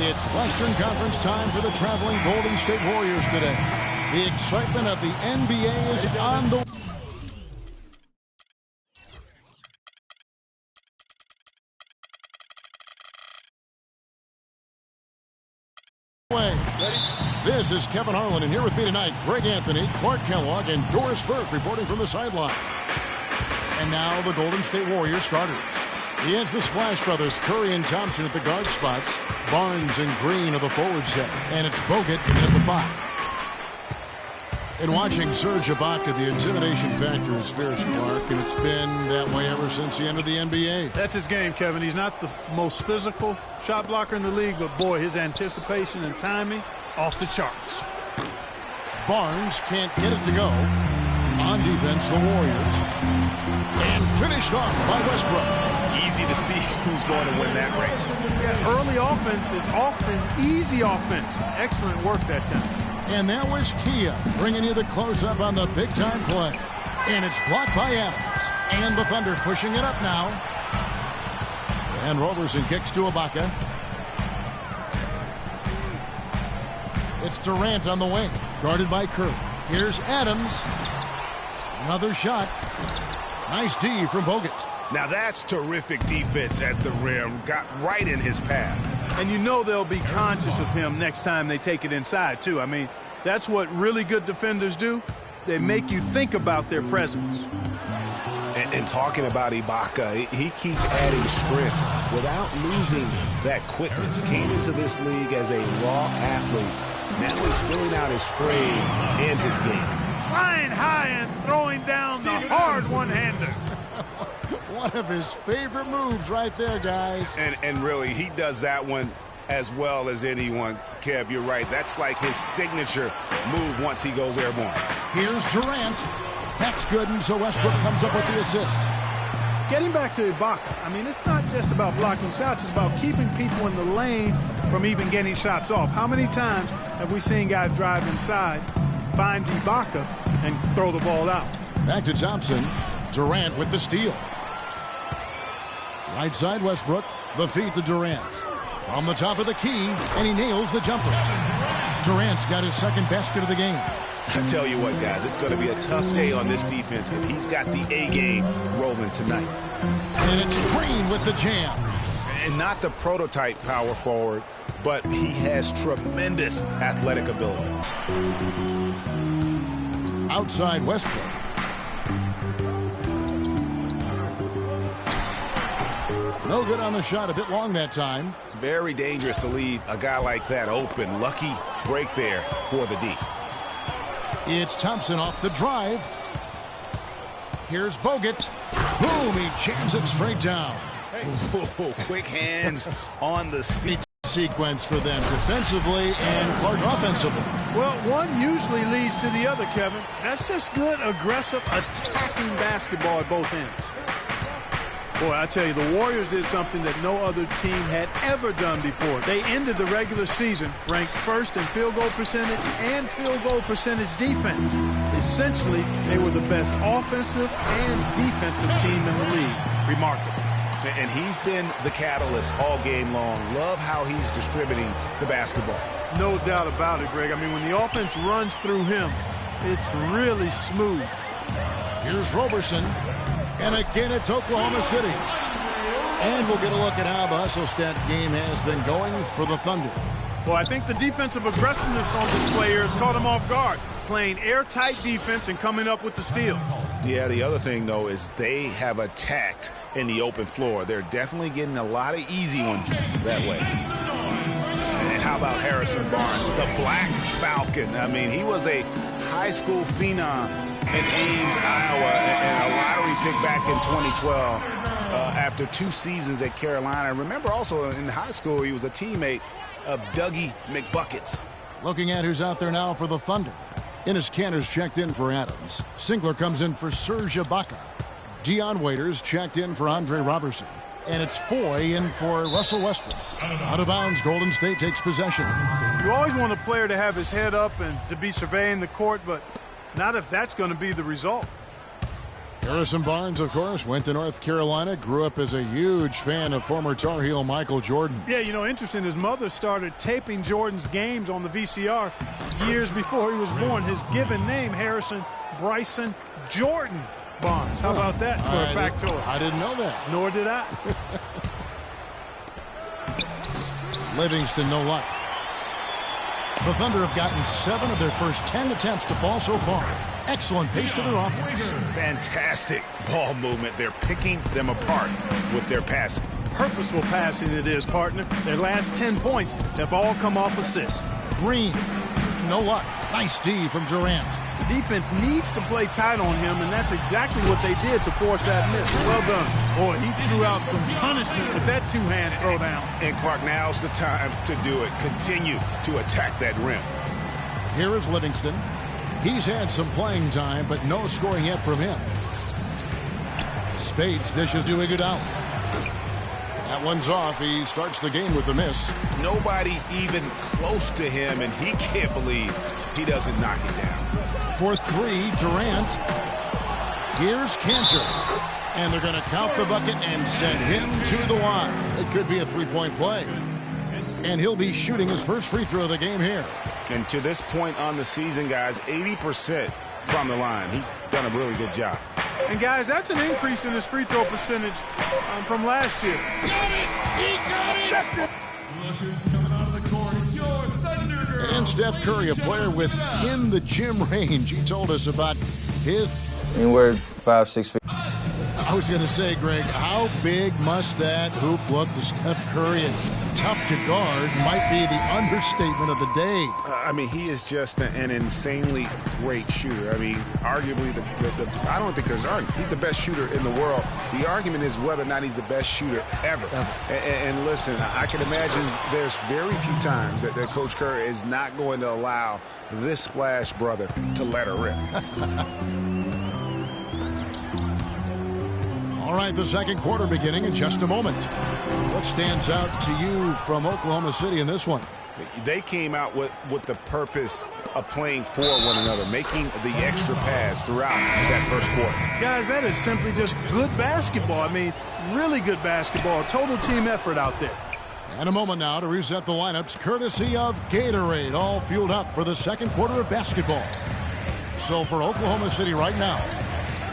It's Western Conference time for the traveling Golden State Warriors today. The excitement of the NBA is on the way. This is Kevin Harlan, and here with me tonight, Greg Anthony, Clark Kellogg, and Doris Burke reporting from the sideline. And now the Golden State Warriors starters. Against the Splash Brothers, Curry and Thompson at the guard spots. Barnes and Green are the forward set. And it's Bogut at the 5. In watching Serge Ibaka, the intimidation factor is fierce, Clark, and it's been that way ever since he entered the NBA. That's his game, Kevin. He's not the most physical shot blocker in the league, but boy, his anticipation and timing off the charts. Barnes can't get it to go. On defense, the Warriors. And finished off by Westbrook. Easy to see who's going to win that race. Yeah, early offense is often easy offense. Excellent work that time. And that was Kia bringing you the close-up on the big-time play. And it's blocked by Adams. And the Thunder pushing it up now. And Roberson kicks to Ibaka. It's Durant on the wing, guarded by Curry. Here's Adams. Another shot. Nice D from Bogut. Now that's terrific defense at the rim. Got right in his path. And you know they'll be conscious of him next time they take it inside, too. I mean, that's what really good defenders do. They make you think about their presence. And talking about Ibaka, he keeps adding strength without losing that quickness. Came into this league as a raw athlete. Now he's filling out his frame and his game. Flying high and throwing down the hard one-hander. One of his favorite moves right there, guys. And really, he does that one as well as anyone. Kev, you're right. That's like his signature move once he goes airborne. Here's Durant. That's good, and so Westbrook comes up with the assist. Getting back to Ibaka, I mean, it's not just about blocking shots. It's about keeping people in the lane from even getting shots off. How many times have we seen guys drive inside, find Ibaka, and throw the ball out? Back to Thompson. Durant with the steal. Right side Westbrook. The feed to Durant. From the top of the key, and he nails the jumper. Durant's got his second basket of the game. I tell you what, guys, it's going to be a tough day on this defense if he's got the A game rolling tonight. And it's Green with the jam. And not the prototype power forward, but he has tremendous athletic ability. Outside Westbrook. No good on the shot. A bit long that time. Very dangerous to leave a guy like that open. Lucky break there for the D. It's Thompson off the drive. Here's Bogut. Boom, he jams it straight down. Ooh, quick hands on the steep sequence for them defensively and Clark offensively. Well, one usually leads to the other, Kevin. That's just good, aggressive, attacking basketball at both ends. Boy, I tell you, the Warriors did something that no other team had ever done before. They ended the regular season ranked first in field goal percentage and field goal percentage defense. Essentially, they were the best offensive and defensive team in the league. Remarkable. And he's been the catalyst all game long. Love how he's distributing the basketball. No doubt about it, Greg. I mean, when the offense runs through him, it's really smooth. Here's Roberson. And again, it's Oklahoma City. And we'll get a look at how the hustle stat game has been going for the Thunder. Well, I think the defensive aggressiveness on display here has caught him off guard. Playing airtight defense and coming up with the steal. Yeah, the other thing, though, is they have attacked in the open floor. They're definitely getting a lot of easy ones that way. And how about Harrison Barnes, the Black Falcon? I mean, he was a high school phenom in Ames, Iowa, and a lottery pick back in 2012 after 2 seasons at Carolina. Remember also in high school he was a teammate of Dougie McBuckets. Looking at who's out there now for the Thunder. Enes Kanter's checked in for Adams. Singler comes in for Serge Ibaka. Dion Waiters checked in for Andre Robertson. And it's Foy in for Russell Westbrook. Out of bounds, Golden State takes possession. You always want a player to have his head up and to be surveying the court, but not if that's going to be the result. Harrison Barnes, of course, went to North Carolina, grew up as a huge fan of former Tar Heel Michael Jordan. Yeah, you know, interesting. His mother started taping Jordan's games on the VCR years before he was born. His given name, Harrison Bryson Jordan Barnes. How about that for a factoid? I didn't know that. Nor did I. Livingston, no luck. The Thunder have gotten 7 of their first 10 attempts to fall so far. Excellent pace to their offense. Fantastic ball movement. They're picking them apart with their passing. Purposeful passing it is, partner. Their last 10 points have all come off assists. Green, no luck. Nice D from Durant. The defense needs to play tight on him, and that's exactly what they did to force that miss. Well done. Boy, he threw out some punishment with that two-hand throwdown. And Clark, now's the time to do it. Continue to attack that rim. Here is Livingston. He's had some playing time, but no scoring yet from him. Spades dishes to Iguodala. That one's off. He starts the game with a miss. Nobody even close to him, and he can't believe he doesn't knock it down. For 3, Durant. Here's Cantor. And they're going to count the bucket and send him to the line. It could be a three-point play. And he'll be shooting his first free throw of the game here. And to this point on the season, guys, 80% from the line. He's done a really good job. And, guys, that's an increase in his free throw percentage from last year. Got it! He got it! That's it. Look who's coming out of the court. It's your Thunder Girl. And Steph Curry, a player within the gym range. He told us about his... Anywhere 5, 6 feet. I was going to say, Greg, how big must that hoop look to Steph Curry? And tough to guard might be the understatement of the day. I mean, he is just an insanely great shooter. I mean, arguably, I don't think there's an argument. He's the best shooter in the world. The argument is whether or not he's the best shooter ever. And listen, I can imagine there's very few times that Coach Curry is not going to allow this splash brother to let her rip. All right, the second quarter beginning in just a moment. What stands out to you from Oklahoma City in this one? They came out with the purpose of playing for one another, making the extra pass throughout that first quarter. Guys, that is simply just good basketball. I mean, really good basketball. Total team effort out there. And a moment now to reset the lineups, courtesy of Gatorade, all fueled up for the second quarter of basketball. So for Oklahoma City right now,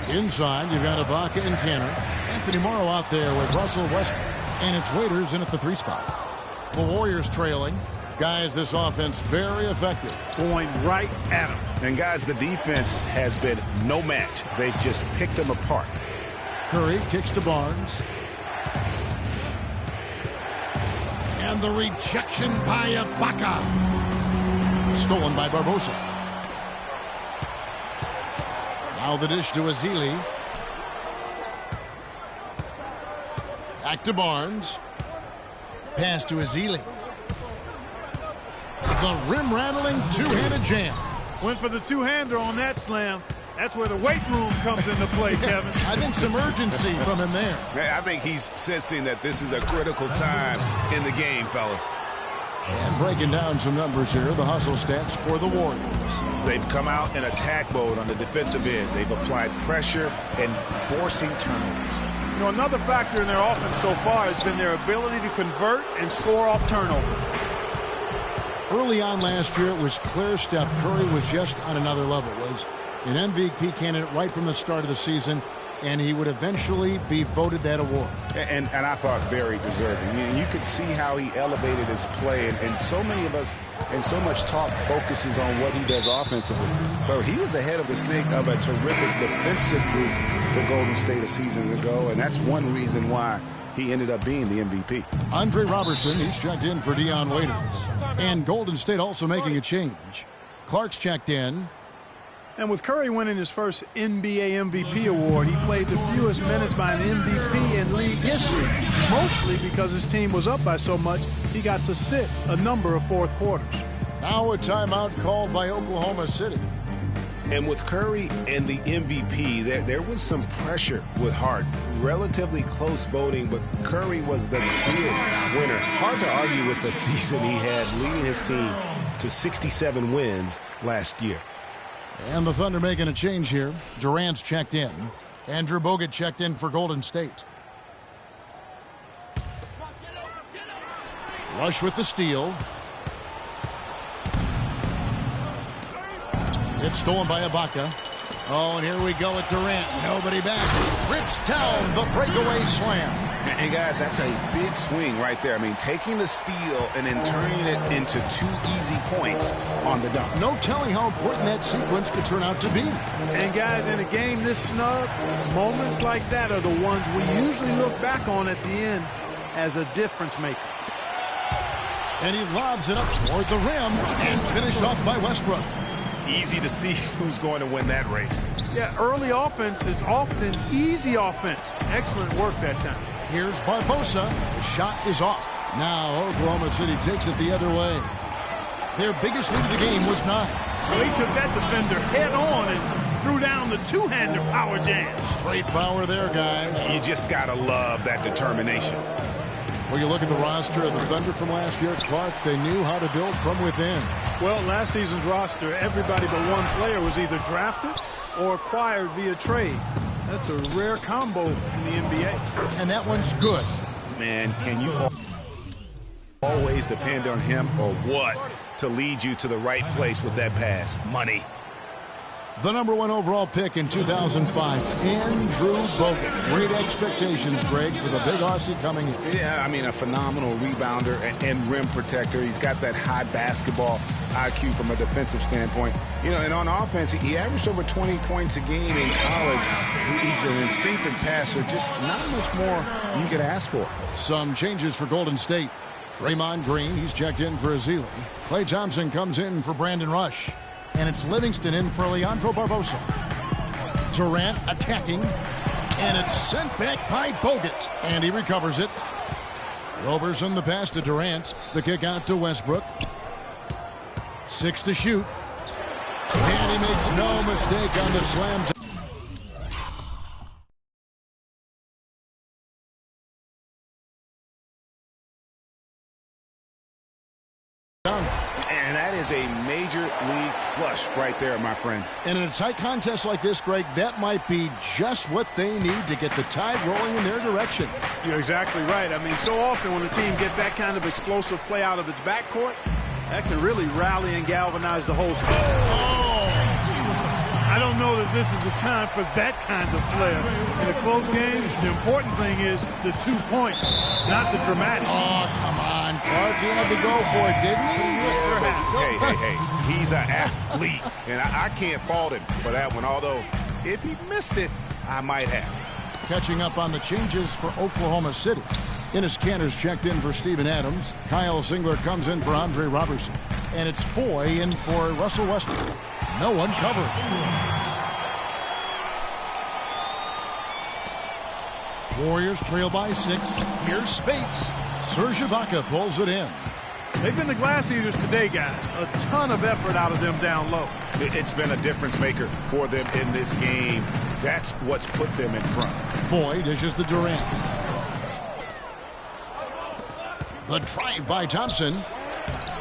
inside, you've got Ibaka and Cantor. Anthony Morrow out there with Russell Westbrook. And it's Waiters in at the 3 spot. The Warriors trailing. Guys, this offense very effective. Going right at them. And, guys, the defense has been no match. They've just picked them apart. Curry kicks to Barnes. And the rejection by Ibaka. Stolen by Barbosa. Now the dish to Ezeli. Back to Barnes. Pass to Ezeli. The rim-rattling two-handed jam. Went for the two-hander on that slam. That's where the weight room comes into play, Kevin. I think some urgency from him there. Man, I think he's sensing that this is a critical time in the game, fellas. And breaking down some numbers here, the hustle stats for the Warriors. They've come out in attack mode on the defensive end. They've applied pressure and forcing turnovers. You know, another factor in their offense so far has been their ability to convert and score off turnovers. Early on last year, it was clear Steph Curry was just on another level. Was an MVP candidate right from the start of the season, and he would eventually be voted that award. And I thought very deserving. I mean, you could see how he elevated his play, and so many of us and so much talk focuses on what he does offensively. But he was ahead of the snake of a terrific defensive group for Golden State a season ago, and that's one reason why he ended up being the MVP. Andre Robertson, he's checked in for Dion Waiters. And Golden State also making a change. Clark's checked in. And with Curry winning his first NBA MVP award, he played the fewest minutes by an MVP in league history, mostly because his team was up by so much he got to sit a number of fourth quarters. Now a timeout called by Oklahoma City. And with Curry and the MVP, there was some pressure with Harden. Relatively close voting, but Curry was the clear winner. Hard to argue with the season he had, leading his team to 67 wins last year. And the Thunder making a change here. Durant's checked in. Andrew Bogut checked in for Golden State. Rush with the steal. It's stolen by Ibaka. Oh, and here we go with Durant. Nobody back. Rips down the breakaway slam. And guys, that's a big swing right there. I mean, taking the steal and then turning it into 2 easy points on the dunk. No telling how important that sequence could turn out to be. And guys, in a game this snug, moments like that are the ones we usually look back on at the end as a difference maker. And he lobs it up toward the rim and finished off by Westbrook. Easy to see who's going to win that race. Yeah, early offense is often easy offense. Excellent work that time. Here's Barbosa. The shot is off. Now Oklahoma City takes it the other way. Their biggest lead of the game was 9. So he took that defender head on and threw down the two-hander power jam. Straight power there, guys. You just got to love that determination. Well, you look at the roster of the Thunder from last year, Clark, they knew how to build from within. Well, last season's roster, everybody but one player was either drafted or acquired via trade. That's a rare combo in the NBA. And that one's good. Man, can you always depend on him or what to lead you to the right place with that pass? Money. The number 1 overall pick in 2005, Andrew Bogut. Great expectations, Greg, for the big Aussie coming in. Yeah, I mean, a phenomenal rebounder and rim protector. He's got that high basketball IQ from a defensive standpoint. You know, and on offense, he averaged over 20 points a game in college. He's an instinctive passer, just not much more you could ask for. Some changes for Golden State. Draymond Green, he's checked in for Ezeli. Klay Thompson comes in for Brandon Rush. And it's Livingston in for Leandro Barbosa. Durant attacking. And it's sent back by Bogut. And he recovers it. Roberson the pass to Durant. The kick out to Westbrook. 6 to shoot. And he makes no mistake on the slam. And that is a major league flush right there, my friends. And in a tight contest like this, Greg, that might be just what they need to get the tide rolling in their direction. You're exactly right. I mean, so often when a team gets that kind of explosive play out of its backcourt, that can really rally and galvanize the whole squad. Oh! I don't know that this is the time for that kind of flair. In a close game, the important thing is the 2 points, not the dramatic. Oh, come on, Clark. He had to go for it, didn't he? Hey. He's an athlete, and I can't fault him for that one, although if he missed it, I might have. Catching up on the changes for Oklahoma City. Enes Kanter's checked in for Steven Adams. Kyle Singler comes in for Andre Robertson. And it's Foy in for Russell Westbrook. No one covers. Warriors trail by 6. Here's Spates. Serge Ibaka pulls it in. They've been the glass eaters today, guys. A ton of effort out of them down low. It's been a difference maker for them in this game. That's what's put them in front. Foy dishes to Durant. The drive by Thompson.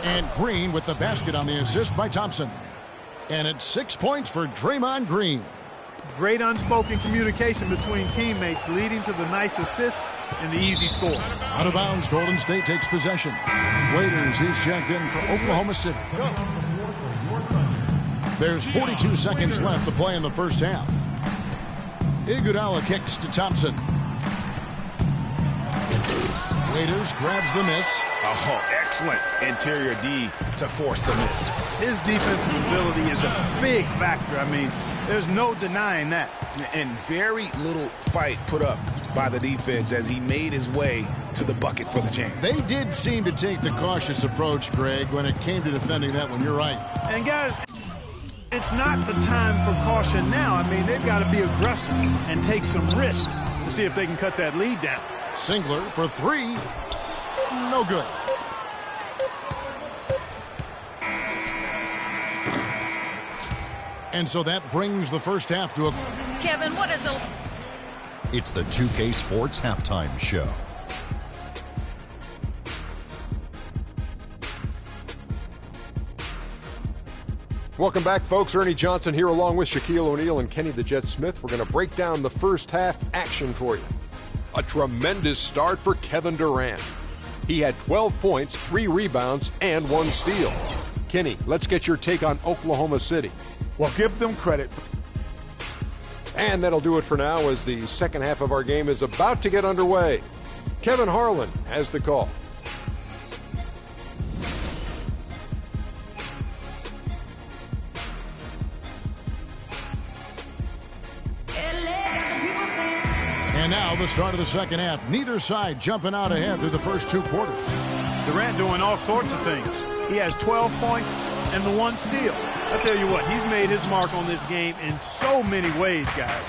And Green with the basket on the assist by Thompson. And it's 6 points for Draymond Green. Great unspoken communication between teammates leading to the nice assist and the easy score. Out of bounds, Golden State takes possession. Waiters, he's checked in for Oklahoma City. There's 42 seconds left to play in the first half. Iguodala kicks to Thompson. Waiters grabs the miss. Oh, excellent interior D to force the miss. His defensive ability is a big factor. I mean, there's no denying that. And very little fight put up by the defense as he made his way to the bucket for the jam. They did seem to take the cautious approach, Greg, when it came to defending that one. You're right. And, guys, it's not the time for caution now. I mean, they've got to be aggressive and take some risks to see if they can cut that lead down. Singler for 3. No good. And so that brings the first half to a... Kevin, what is a... It's the 2K Sports Halftime Show. Welcome back, folks. Ernie Johnson here along with Shaquille O'Neal and Kenny the Jet Smith. We're going to break down the first half action for you. A tremendous start for Kevin Durant. He had 12 points, 3 rebounds, and 1 steal. Kenny, let's get your take on Oklahoma City. Well, give them credit. And that'll do it for now as the second half of our game is about to get underway. Kevin Harlan has the call. And now the start of the second half. Neither side jumping out ahead through the first 2 quarters. Durant doing all sorts of things. He has 12 points and the 1 steal. I tell you what, he's made his mark on this game in so many ways, guys.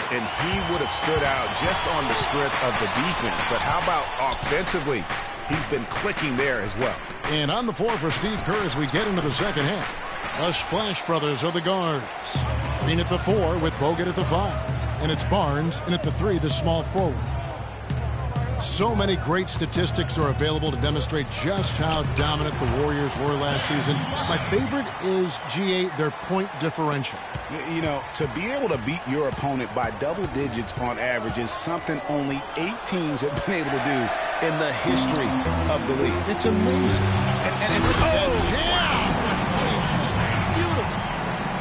And he would have stood out just on the strength of the defense. But how about offensively? He's been clicking there as well. And on the floor for Steve Kerr as we get into the second half. The Splash Brothers are the guards. Green at the 4 with Bogut at the 5. And it's Barnes in at the 3, the small forward. So many great statistics are available to demonstrate just how dominant the Warriors were last season. My favorite is, GA, their point differential. You know, to be able to beat your opponent by double digits on average is something only 8 teams have been able to do in the history of the league. It's amazing.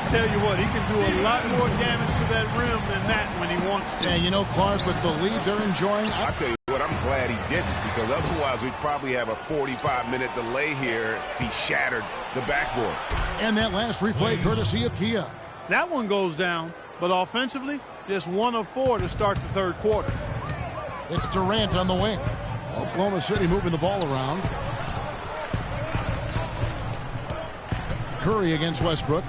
Tell you what, he can do a lot more damage to that rim than that when he wants to. And you know, Clark, with the lead they're enjoying, I tell you what, I'm glad he didn't, because otherwise we'd probably have a 45-minute delay here if he shattered the backboard. And that last replay courtesy of Kia. That one goes down, but offensively, just 1 of 4 to start the third quarter. It's Durant on the wing. Oklahoma City moving the ball around. Curry against Westbrook.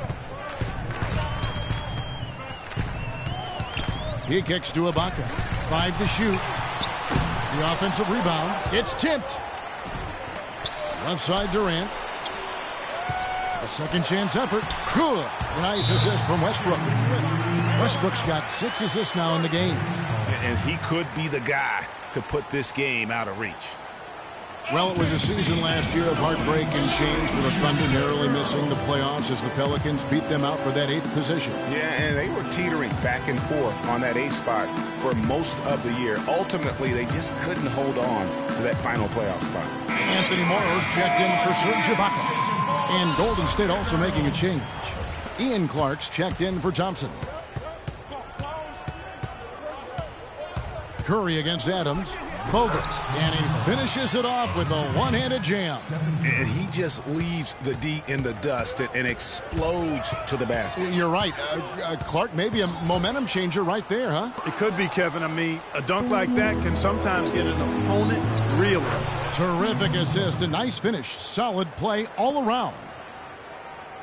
He kicks to Ibaka. 5 to shoot. The offensive rebound. It's tipped. Left side Durant. A second chance effort. Good. Nice assist from Westbrook. Westbrook's got 6 assists now in the game. And he could be the guy to put this game out of reach. Well, it was a season last year of heartbreak and change for the Thunder, narrowly missing the playoffs as the Pelicans beat them out for that 8th position. Yeah, and they were teetering back and forth on that 8th spot for most of the year. Ultimately, they just couldn't hold on to that final playoff spot. Anthony Morrow's checked in for Serge Ibaka. And Golden State also making a change. Ian Clark's checked in for Thompson. Curry against Adams. Bogut, and he finishes it off with a one-handed jam. And he just leaves the D in the dust and explodes to the basket. You're right. Clark, maybe a momentum changer right there, huh? It could be, Kevin. I mean, a dunk like that can sometimes get an opponent reeling. Terrific assist, a nice finish. Solid play all around.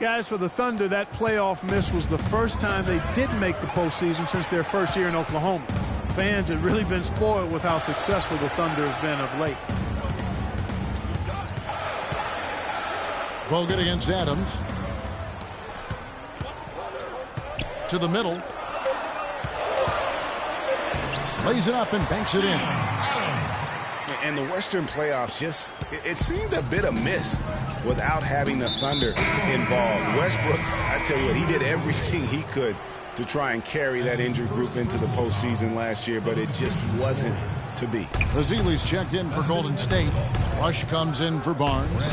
Guys, for the Thunder, that playoff miss was the first time they didn't make the postseason since their first year in Oklahoma. Fans had really been spoiled with how successful the Thunder have been of late. Bogut against Adams. To the middle. Lays it up and banks it in. And the Western playoffs just, it seemed a bit amiss without having the Thunder involved. Westbrook, I tell you what, he did everything he could to try and carry that injured group into the postseason last year, but it just wasn't to be. Vassili's checked in for Golden State. Rush comes in for Barnes.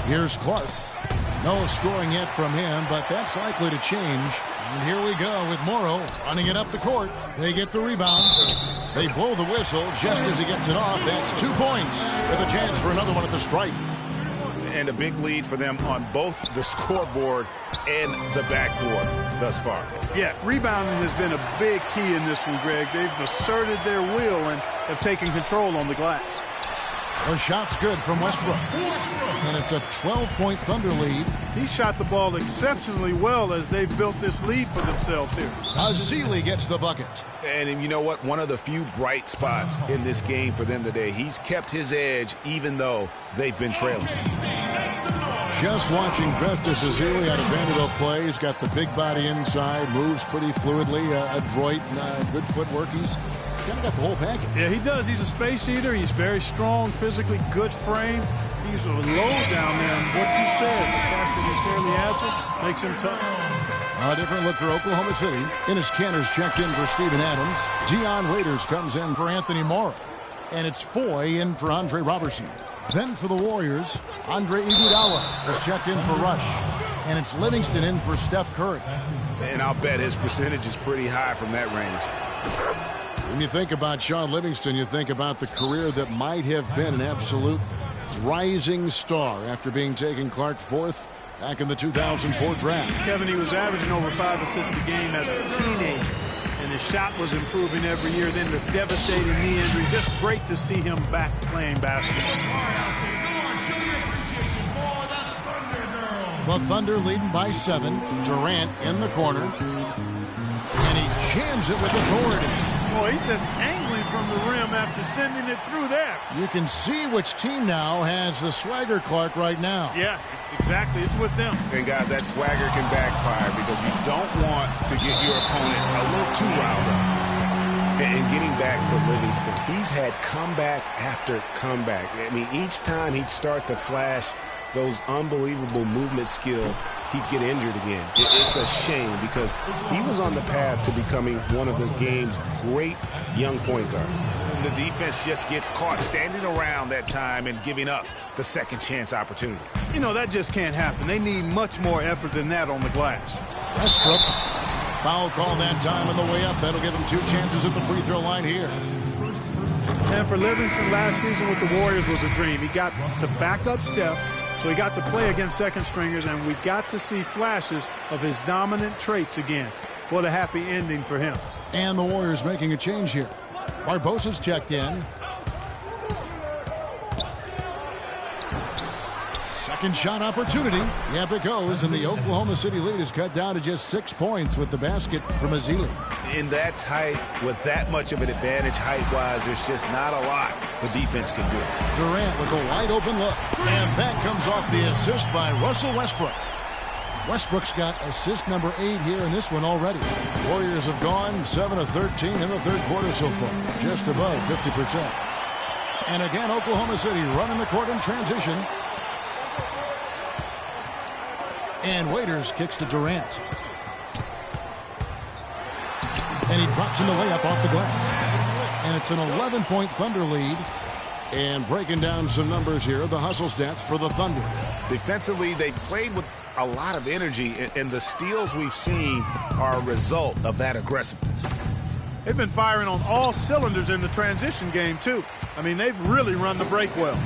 Here's Clark. No scoring yet from him, but that's likely to change. And here we go with Morrow running it up the court. They get the rebound. They blow the whistle just as he gets it off. That's 2 points with a chance for another one at the stripe. And a big lead for them on both the scoreboard and the backboard thus far. Yeah, rebounding has been a big key in this one, Greg. They've asserted their will and have taken control on the glass. The shot's good from Westbrook. And it's a 12-point Thunder lead. He shot the ball exceptionally well as they've built this lead for themselves here. Vasily gets the bucket. And you know what? One of the few bright spots in this game for them today. He's kept his edge even though they've been trailing. Just watching Festus Ezeli out of Vanderbilt play. He's got the big body inside, moves pretty fluidly, adroit, good footwork. He's kind of got the whole package. Yeah, he does. He's a space eater. He's very strong, physically good frame. He's low down there, and what you said, the fact that he's fairly agile makes him tough. A different look for Oklahoma City. Enes Kanter's checked in for Steven Adams. Dion Waiters comes in for Anthony Morrow. And it's Foy in for Andre Robertson. Then for the Warriors, Andre Iguodala has checked in for Rush. And it's Livingston in for Steph Curry. And I'll bet his percentage is pretty high from that range. When you think about Shaun Livingston, you think about the career that might have been an absolute rising star after being taken Clark fourth back in the 2004 draft. Kevin, he was averaging over 5 assists a game as a teenager, and his shot was improving every year. Then the devastating knee injury. Just great to see him back playing basketball. The Thunder leading by 7. Durant in the corner. And he jams it with authority. Boy, he's just dangling from the rim after sending it through there. You can see which team now has the swagger Clark right now. Yeah, it's with them. And guys, that swagger can backfire because you don't want to get your opponent a little too riled up. And getting back to Livingston, he's had comeback after comeback. I mean, each time he'd start to flash those unbelievable movement skills, he'd get injured again. It's a shame because he was on the path to becoming one of the game's great young point guards. The defense just gets caught standing around that time and giving up the second chance opportunity. You know, that just can't happen. They need much more effort than that on the glass. Westbrook, foul call that time on the way up. That'll give him 2 chances at the free throw line here. And for Livingston, last season with the Warriors was a dream. He got to back up Steph, so he got to play against second stringers, and we got to see flashes of his dominant traits again. What a happy ending for him. And the Warriors making a change here. Barbosa's checked in. Second shot opportunity. Yep, it goes, and the Oklahoma City lead is cut down to just 6 points with the basket from Ezeli. In that tight, with that much of an advantage height-wise, there's just not a lot the defense can do. Durant with a wide-open look, and that comes off the assist by Russell Westbrook. Westbrook's got assist number 8 here in this one already. Warriors have gone 7 of 13 in the third quarter so far, just above 50%. And again, Oklahoma City running the court in transition. And Waiters kicks to Durant. And he drops in the layup off the glass. And it's an 11-point Thunder lead. And breaking down some numbers here, the hustle stats for the Thunder. Defensively, they played with a lot of energy, and the steals we've seen are a result of that aggressiveness. They've been firing on all cylinders in the transition game, too. I mean, they've really run the break well.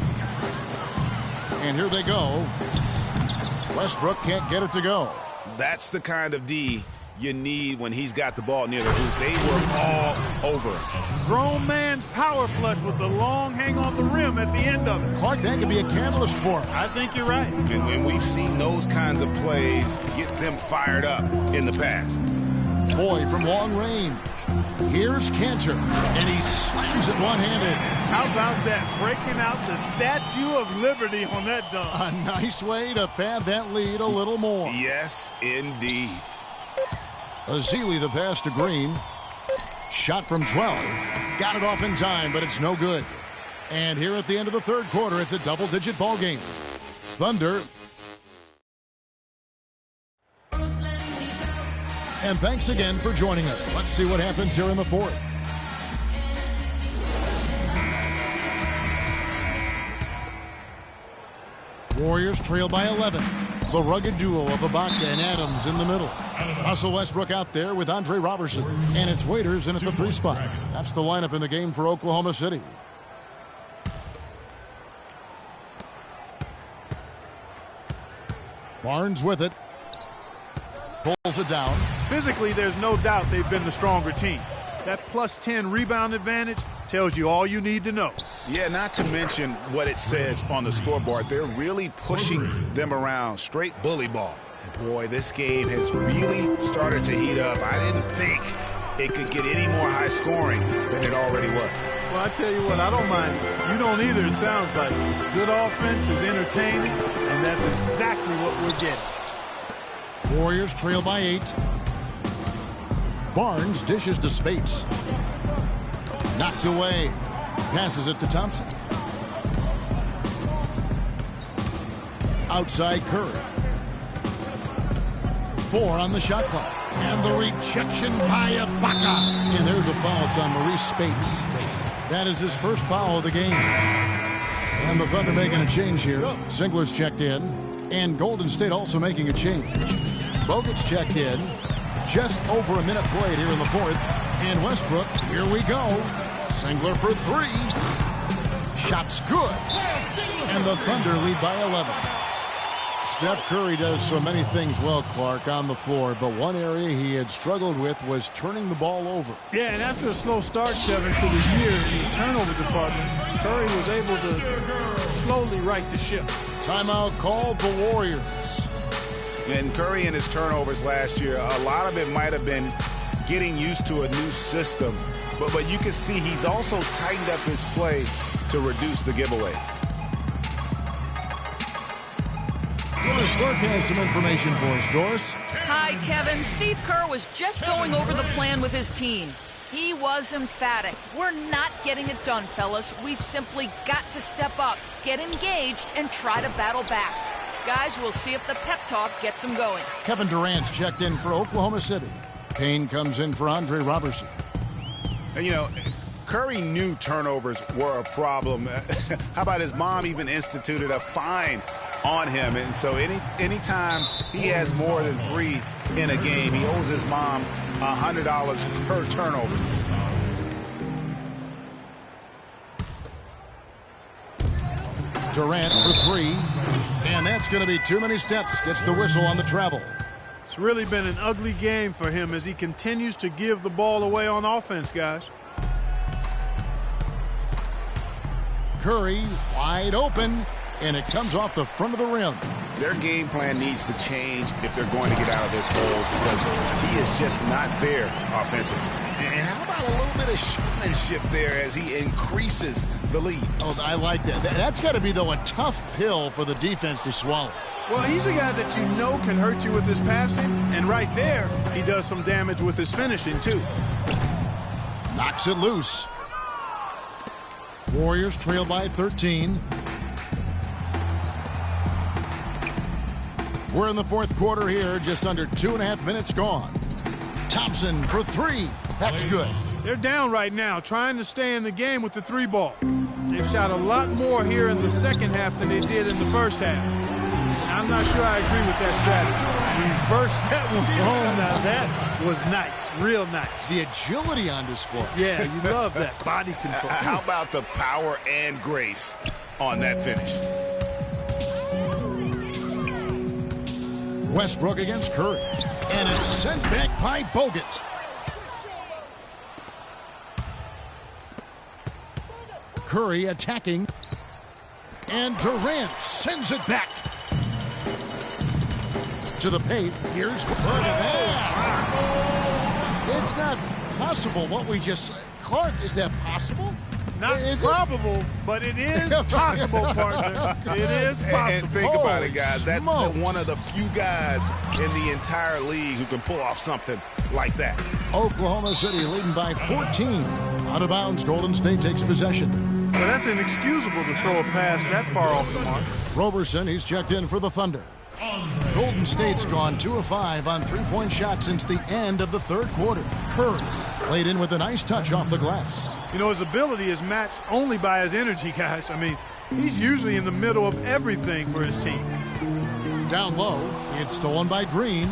And here they go. Westbrook can't get it to go. That's the kind of D you need when he's got the ball near the hoop. They were all over him. Grown man's power flush with the long hang on the rim at the end of it. Clark, that could be a catalyst for him. I think you're right. And when we've seen those kinds of plays get them fired up in the past. Foy from long range. Here's Kanter, and he slams it one-handed. How about that? Breaking out the Statue of Liberty on that dunk. A nice way to pad that lead a little more. Yes, indeed. Ezeli the pass to Green. Shot from 12. Got it off in time, but it's no good. And here at the end of the third quarter, it's a double-digit ball game. Thunder. And thanks again for joining us. Let's see what happens here in the fourth. Warriors trail by 11. The rugged duo of Ibaka and Adams in the middle. Russell Westbrook out there with Andre Robertson. And it's Waiters in at the 3 spot. That's the lineup in the game for Oklahoma City. Barnes with it. Pulls it down. Physically, there's no doubt they've been the stronger team. That plus 10 rebound advantage tells you all you need to know. Yeah, not to mention what it says on the scoreboard. They're really pushing them around. Straight bully ball. Boy, this game has really started to heat up. I didn't think it could get any more high scoring than it already was. Well, I tell you what, I don't mind. You don't either, it sounds like. Good offense is entertaining, and that's exactly what we're getting. Warriors trail by 8. Barnes dishes to Spates. Knocked away. Passes it to Thompson. Outside Curry. 4 on the shot clock. And the rejection by Ibaka. And there's a foul. It's on Maurice Spates. That is his first foul of the game. And the Thunder making a change here. Singler's checked in. And Golden State also making a change. Bogut's checked in. Just over a minute played here in the fourth. And Westbrook, here we go. Singler for 3. Shot's good. And the Thunder lead by 11. Steph Curry does so many things well, Clark, on the floor, but one area he had struggled with was turning the ball over. Yeah, and after a slow start, Kevin, to the year in the turnover department, Curry was able to slowly right the ship. Timeout called the Warriors. And Curry and his turnovers last year, a lot of it might have been getting used to a new system, but you can see he's also tightened up his play to reduce the giveaways. Doris Burke has some information for us. Doris? Hi, Kevin. Steve Kerr was just going over the plan with his team. He was emphatic. We're not getting it done, fellas. We've simply got to step up, get engaged, and try to battle back. Guys, we'll see if the pep talk gets them going. Kevin Durant's checked in for Oklahoma City. Payne comes in for Andre Robertson. And, you know, Curry knew turnovers were a problem. How about his mom even instituted a fine on him? And so anytime he has more than 3 in a game, he owes his mom $100 per turnover. Durant for 3. And that's going to be too many steps. Gets the whistle on the travel. It's really been an ugly game for him as he continues to give the ball away on offense, guys. Curry wide open, and it comes off the front of the rim. Their game plan needs to change if they're going to get out of this hole, because he is just not there offensively. And how about a little bit of showmanship there as he increases the lead? Oh, I like that. That's got to be, though, a tough pill for the defense to swallow. Well, he's a guy that you know can hurt you with his passing, and right there, he does some damage with his finishing, too. Knocks it loose. Warriors trail by 13. We're in the fourth quarter here, just under 2.5 minutes gone. Thompson for 3. That's good. They're down right now, trying to stay in the game with the 3 ball. They've shot a lot more here in the second half than they did in the first half. I'm not sure I agree with that strategy. Reverse that one home. Now that was nice, real nice. The agility on display. Yeah, you love that body control. How about the power and grace on that finish? Westbrook against Curry. And it's sent back by Bogut. Curry attacking. And Durant sends it back. To the paint. Here's what it's not possible what we just said. Clark, is that possible? Not probable, but it is possible, partner. It is possible. And think about it, guys. Holy That's one of the few guys in the entire league who can pull off something like that. Oklahoma City leading by 14. Out of bounds, Golden State takes possession. Well, that's inexcusable to throw a pass that far off the mark. Roberson, he's checked in for the Thunder. Golden State's gone 2 of 5 on 3-point shots since the end of the third quarter. Curry played in with a nice touch off the glass. You know, his ability is matched only by his energy, guys. I mean, he's usually in the middle of everything for his team. Down low, it's stolen by Green.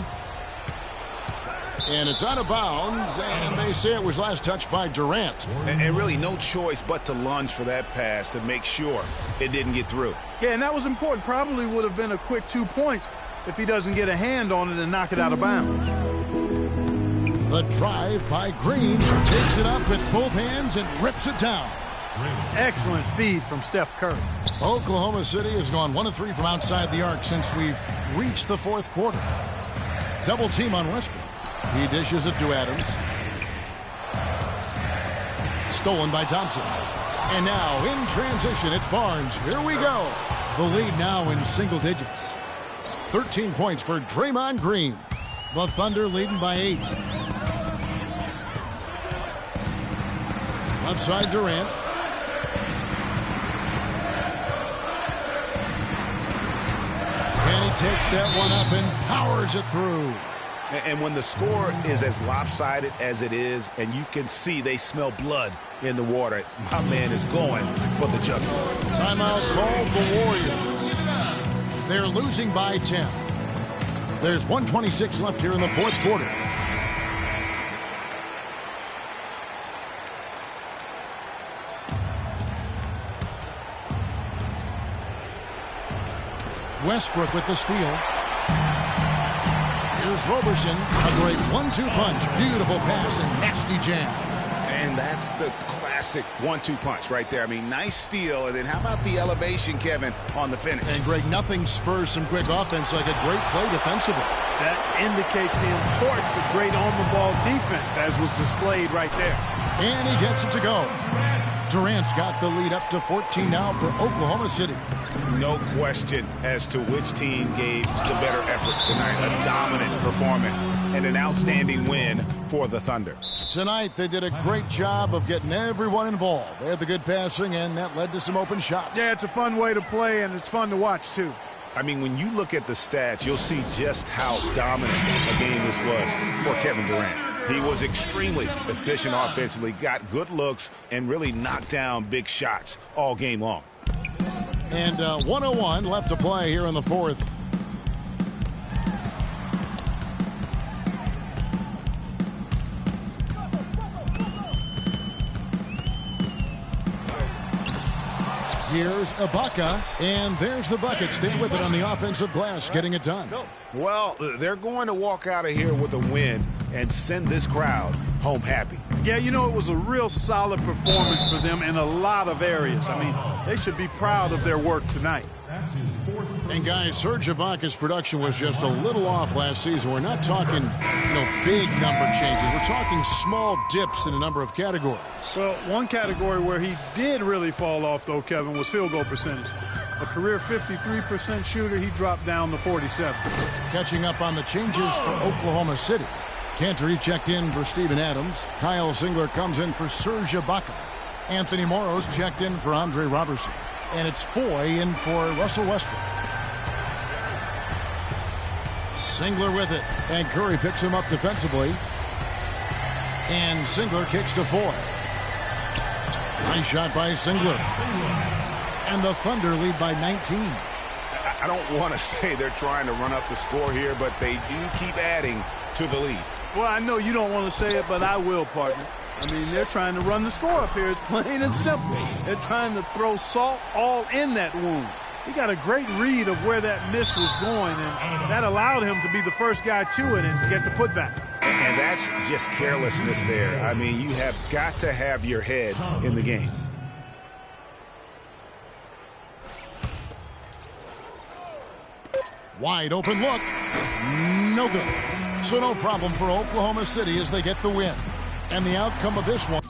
And it's out of bounds, and they say it was last touched by Durant. And really no choice but to lunge for that pass to make sure it didn't get through. Yeah, and that was important. Probably would have been a quick 2 points if he doesn't get a hand on it and knock it out of bounds. The drive by Green takes it up with both hands and rips it down. Excellent feed from Steph Curry. Oklahoma City has gone 1 of 3 from outside the arc since we've reached the fourth quarter. Double team on Westbrook. He dishes it to Adams. Stolen by Thompson. And now in transition, it's Barnes. Here we go. The lead now in single digits. 13 points for Draymond Green. The Thunder leading by 8. Left side Durant. he takes that one up and powers it through. And when the score is as lopsided as it is, and you can see they smell blood in the water, my man is going for the jugular. Timeout called the Warriors. They're losing by 10. There's 1:26 left here in the fourth quarter. Westbrook with the steal. Here's Roberson. A great 1-2 punch. Beautiful pass and nasty jam. And that's the classic 1-2 punch right there. I mean, nice steal. And then how about the elevation, Kevin, on the finish? And, Greg, nothing spurs some quick offense like a great play defensively. That indicates the importance of great on-the-ball defense, as was displayed right there. And he gets it to go. Durant's got the lead up to 14 now for Oklahoma City. No question as to which team gave the better effort tonight. A dominant performance and an outstanding win for the Thunder. Tonight, they did a great job of getting everyone involved. They had the good passing, and that led to some open shots. Yeah, it's a fun way to play, and it's fun to watch, too. I mean, when you look at the stats, you'll see just how dominant a game this was for Kevin Durant. He was extremely efficient offensively, got good looks, and really knocked down big shots all game long. And 1:01 left to play here in the fourth. Here's Ibaka, and there's the bucket. Stay with it on the offensive glass, getting it done. Well, they're going to walk out of here with a win and send this crowd home happy. Yeah, you know, it was a real solid performance for them in a lot of areas. I mean, they should be proud of their work tonight. And guys, Serge Ibaka's production was just a little off last season. We're not talking, big number changes. We're talking small dips in a number of categories. Well, one category where he did really fall off, though, Kevin, was field goal percentage. A career 53% shooter, he dropped down to 47. Catching up on the changes for Oklahoma City. Cantor checked in for Steven Adams. Kyle Singler comes in for Serge Ibaka. Anthony Morrow's checked in for Andre Roberson. And it's Foy in for Russell Westbrook. Singler with it. And Curry picks him up defensively. And Singler kicks to Foy. Nice shot by Singler. And the Thunder lead by 19. I don't want to say they're trying to run up the score here, but they do keep adding to the lead. Well, I know you don't want to say it, but I will, partner. I mean, they're trying to run the score up here. It's plain and simple. They're trying to throw salt all in that wound. He got a great read of where that miss was going, and that allowed him to be the first guy to it and to get the putback. And that's just carelessness there. I mean, you have got to have your head in the game. Wide open look. No good. So no problem for Oklahoma City as they get the win. And the outcome of this one.